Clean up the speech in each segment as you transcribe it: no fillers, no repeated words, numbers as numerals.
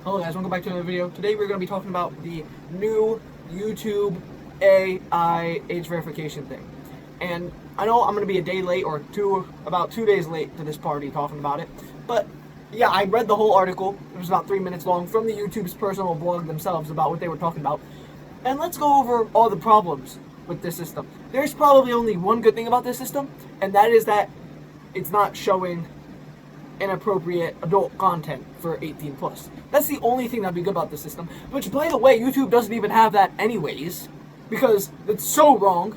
Hello guys, welcome back to another video. Today we're going to be talking about the new YouTube AI age verification thing. And I know I'm going to be a day late or about 2 days late to this party talking about it. But yeah, I read the whole article. It was about 3 minutes long from the YouTube's personal blog themselves about what they were talking about. And let's go over all the problems with this system. There's probably only one good thing about this system, and that is that it's not showing inappropriate adult content for 18 plus. That's the only thing that'd be good about the system, which by the way, YouTube doesn't even have that anyways, because it's so wrong.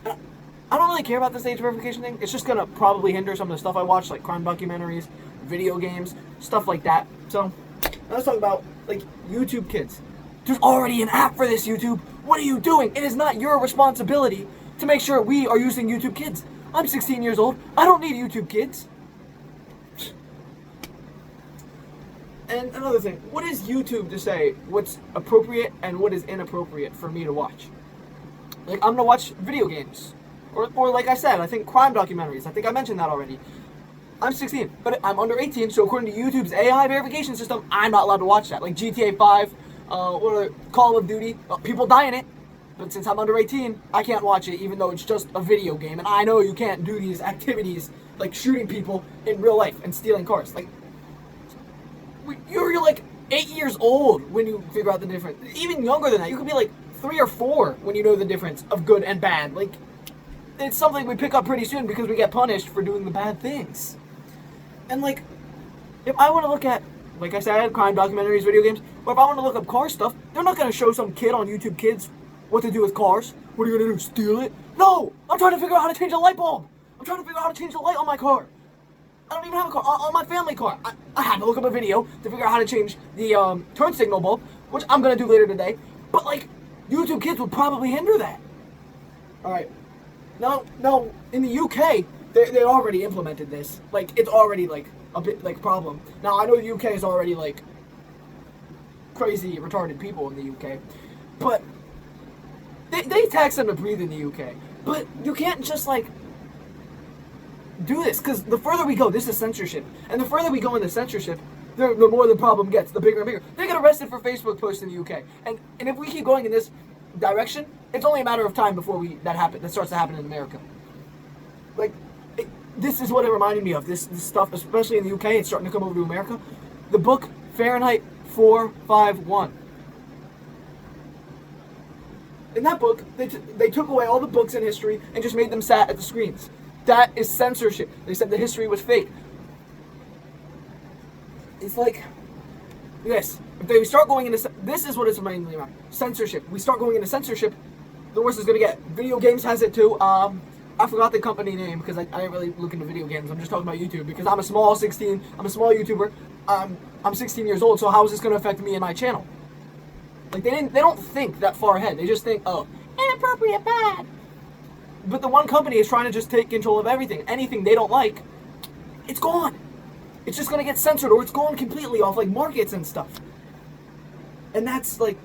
I don't really care about this age verification thing. It's just gonna probably hinder some of the stuff I watch, like crime documentaries, video games, stuff like that. So now let's talk about like YouTube Kids. There's already an app for this, YouTube. What are you doing? It is not your responsibility to make sure we are using YouTube Kids. I'm 16 years old. I don't need YouTube Kids. And another thing, what is YouTube to say what's appropriate and what is inappropriate for me to watch? Like, I'm gonna watch video games. Or like I said, I think crime documentaries. I think I mentioned that already. I'm 16, but I'm under 18, so according to YouTube's AI verification system, I'm not allowed to watch that. Like GTA 5, or Call of Duty, people die in it. But since I'm under 18, I can't watch it, even though it's just a video game. And I know you can't do these activities, like shooting people in real life and stealing cars. Like, you're like 8 years old when you figure out the difference. Even younger than that, you could be like 3 or 4 when you know the difference of good and bad. Like, it's something we pick up pretty soon because we get punished for doing the bad things. And like, if I want to look at, like I said, crime documentaries, video games, or if I want to look up car stuff, they're not going to show some kid on YouTube Kids what to do with cars. What are you going to do, steal it? No! I'm trying to figure out how to change a light bulb! I'm trying to figure out how to change the light on my car. I don't even have a car. On my family car, I had to look up a video to figure out how to change the turn signal bulb, which I'm going to do later today. But, like, YouTube Kids would probably hinder that. Alright. Now, in the UK, they already implemented this. Like, it's already, like, a bit, like, problem. Now, I know the UK is already, like, crazy, retarded people in the UK. But they tax them to breathe in the UK. But you can't just, like, do this, because the further we go, this is censorship, and the further we go into censorship, the more the problem gets, the bigger and bigger. They get arrested for Facebook posts in the UK, and if we keep going in this direction, it's only a matter of time before that starts to happen in America. Like, this is what it reminded me of. This stuff, especially in the UK, it's starting to come over to America. The book Fahrenheit 451. In that book, they took away all the books in history and just made them sat at the screens. That is censorship. They said the history was fake. It's like, yes, if they start going into, this is what it's mainly around, censorship. We start going into censorship, the worse it's going to get. Video games has it too. I forgot the company name because I didn't really look into video games. I'm just talking about YouTube because I'm a small YouTuber. I'm 16 years old, so how is this going to affect me and my channel? Like, they don't think that far ahead. They just think, oh, inappropriate, bad. But the one company is trying to just take control of everything. Anything they don't like, it's gone. It's just gonna get censored, or it's gone completely off like markets and stuff. And that's like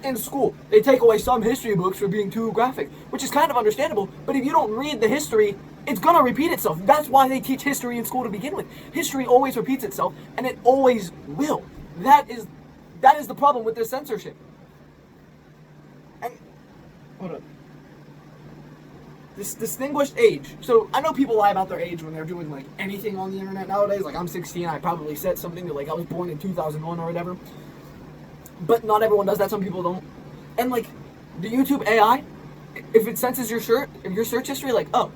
in school, they take away some history books for being too graphic, which is kind of understandable. But if you don't read the history, it's gonna repeat itself. That's why they teach history in school to begin with. History always repeats itself, and it always will. That is the problem with this censorship. And hold up. This distinguished age. So I know people lie about their age when they're doing like anything on the internet nowadays. Like, I'm 16, I probably said something that like I was born in 2001 or whatever. But not everyone does that. Some people don't. And like the YouTube AI, if it senses your search history, like, oh,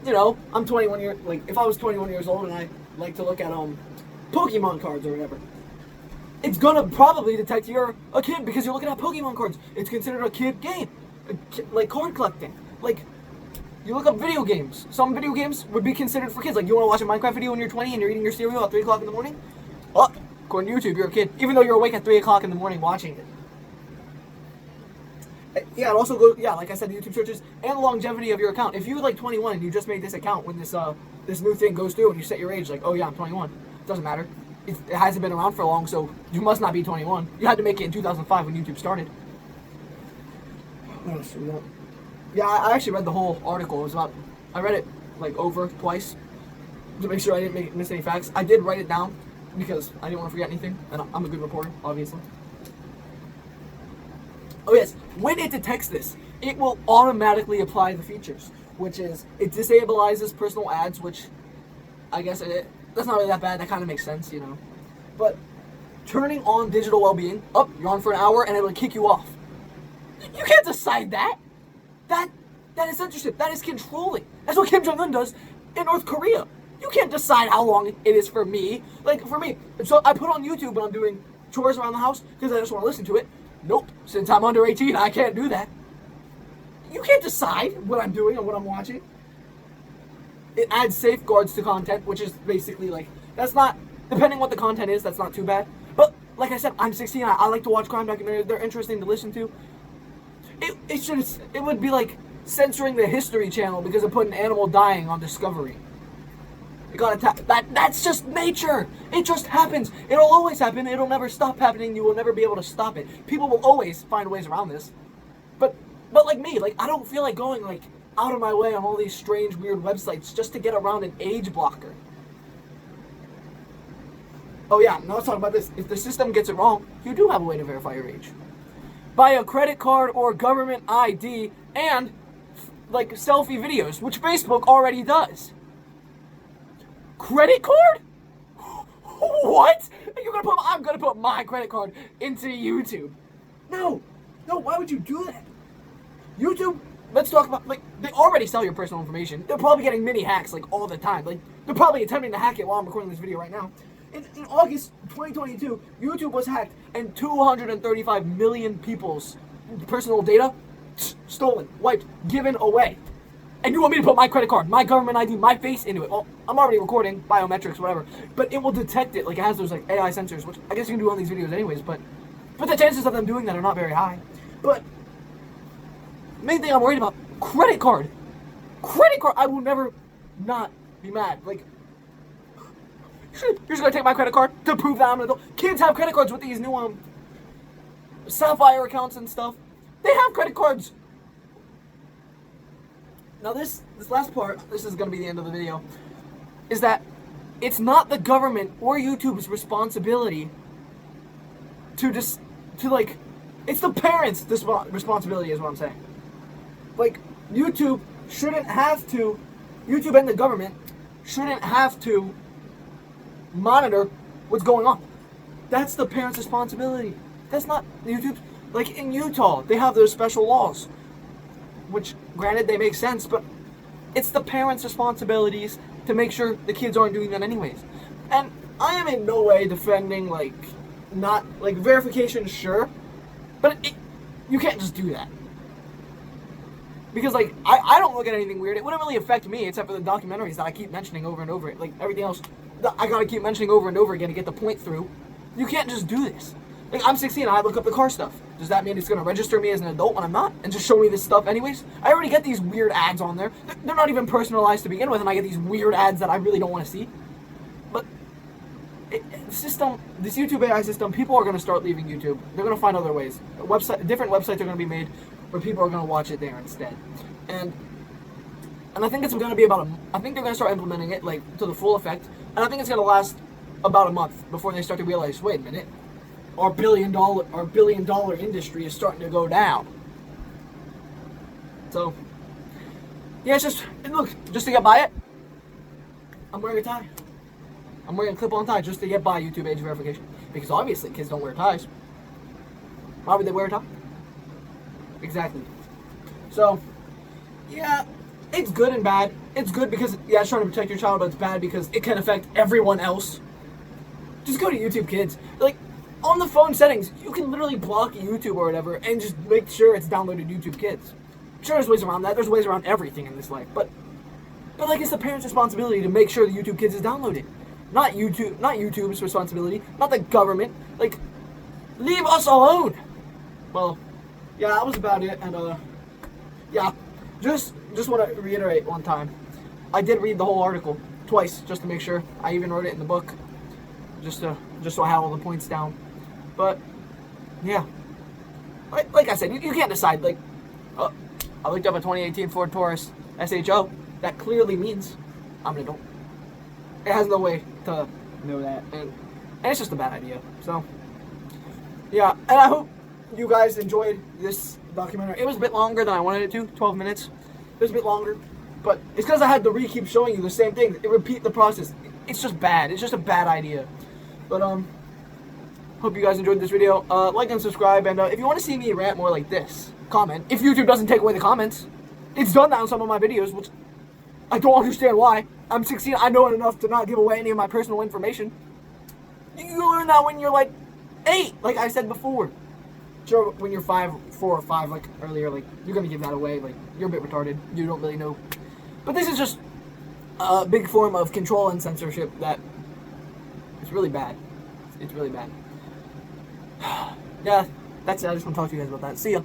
you know, I'm 21 years. Like, if I was 21 years old and I like to look at Pokemon cards or whatever, it's gonna probably detect you're a kid because you're looking at Pokemon cards. It's considered a kid game, like card collecting, like. You look up video games. Some video games would be considered for kids. Like, you want to watch a Minecraft video when you're 20 and you're eating your cereal at 3 o'clock in the morning? Oh, according to YouTube, you're a kid. Even though you're awake at 3 o'clock in the morning watching it. Yeah, it also goes, yeah, like I said, the YouTube searches and the longevity of your account. If you're like 21 and you just made this account when this new thing goes through and you set your age, like, oh yeah, I'm 21. It doesn't matter. It hasn't been around for long, so you must not be 21. You had to make it in 2005 when YouTube started. What else do we got? Yeah, I actually read the whole article. I read it like over twice to make sure I didn't miss any facts. I did write it down because I didn't want to forget anything, and I'm a good reporter, obviously. Oh yes, when it detects this, it will automatically apply the features, which is it disabilizes personal ads, which I guess that's not really that bad. That kind of makes sense, you know. But turning on digital well-being, you're on for an hour, and it'll kick you off. You can't decide that. That is censorship. That is controlling. That's what Kim Jong-un does in North Korea. You can't decide how long it is for me. Like, for me, so I put on YouTube when I'm doing chores around the house because I just want to listen to it. Nope. Since I'm under 18, I can't do that. You can't decide what I'm doing and what I'm watching. It adds safeguards to content, which is basically like, that's not, depending what the content is, that's not too bad. But, like I said, I'm 16, I like to watch crime documentaries, they're interesting to listen to. It would be like censoring the History Channel because it put an animal dying on Discovery. It got attacked. That's just nature. It just happens. It'll always happen. It'll never stop happening. You will never be able to stop it. People will always find ways around this. But like me, like I don't feel like going like out of my way on all these strange, weird websites just to get around an age blocker. Oh yeah, now let's talk about this. If the system gets it wrong, you do have a way to verify your age. Buy a credit card or government ID and like selfie videos, which Facebook already does. Credit card? What? I'm gonna put my credit card into YouTube. No, why would you do that? YouTube, let's talk about, like, they already sell your personal information. They're probably getting mini hacks, like, all the time. Like, they're probably attempting to hack it while I'm recording this video right now. In August 2022, YouTube was hacked, and 235 million people's personal data stolen, wiped, given away. And you want me to put my credit card, my government ID, my face into it? Well, I'm already recording, biometrics, whatever. But it will detect it, like it has those like AI sensors, which I guess you can do on these videos anyways, but the chances of them doing that are not very high. But main thing I'm worried about, credit card. Credit card, I will never not be mad. Like, you're just gonna take my credit card to prove that I'm an adult. Kids have credit cards with these new Sapphire accounts and stuff. They have credit cards. Now this last part, this is going to be the end of the video, is that it's not the government or YouTube's responsibility it's the parents' responsibility is what I'm saying. Like, YouTube and the government shouldn't have to monitor what's going on. That's the parents' responsibility. That's not YouTube's. Like in Utah, they have those special laws, which, granted, they make sense, but it's the parents' responsibilities to make sure the kids aren't doing that anyways. And I am in no way defending, verification, sure, but you can't just do that. Because, I don't look at anything weird. It wouldn't really affect me, except for the documentaries that I keep mentioning over and over. Like, everything else, I gotta keep mentioning over and over again to get the point through. You can't just do this. Like, I'm 16 and I look up the car stuff. Does that mean it's going to register me as an adult when I'm not? And just show me this stuff anyways? I already get these weird ads on there. They're not even personalized to begin with, and I get these weird ads that I really don't want to see. But this YouTube AI system, people are going to start leaving YouTube. They're going to find other ways. Different websites are going to be made where people are going to watch it there instead. And I think it's going to be I think they're going to start implementing it, to the full effect. And I think it's going to last about a month before they start to realize, wait a minute, our billion dollar industry is starting to go down. So, yeah, just to get by it, I'm wearing a tie. I'm wearing a clip-on tie just to get by YouTube age verification. Because obviously kids don't wear ties. Why would they wear a tie? Exactly. So, yeah, it's good and bad. It's good because, it's trying to protect your child, but it's bad because it can affect everyone else. Just go to YouTube Kids. On the phone settings, you can literally block YouTube or whatever and just make sure it's downloaded YouTube Kids. Sure, there's ways around that. There's ways around everything in this life. But it's the parents' responsibility to make sure the YouTube Kids is downloaded. Not YouTube's responsibility. Not the government. Leave us alone. Well, yeah, that was about it. And, just want to reiterate one time. I did read the whole article twice just to make sure. I even wrote it in the book just so I had all the points down. But, yeah. Like I said, you can't decide. I looked up a 2018 Ford Taurus SHO. That clearly means I'm an adult. It has no way to know that. And And it's just a bad idea. So, yeah. And I hope you guys enjoyed this documentary. It was a bit longer than I wanted it to, 12 minutes. It was a bit longer. But it's because I had to keep showing you the same thing. It repeat the process. It's just bad. It's just a bad idea. But, hope you guys enjoyed this video. Like and subscribe. And if you want to see me rant more like this, comment. If YouTube doesn't take away the comments. It's done that on some of my videos, which I don't understand why. I'm 16. I know it enough to not give away any of my personal information. You learn that when you're like 8, like I said before. Sure, when you're 4 or 5, like earlier, like you're gonna give that away. Like you're a bit retarded. You don't really know. But this is just a big form of control and censorship that is really bad. It's really bad. Yeah, that's it. I just want to talk to you guys about that. See ya.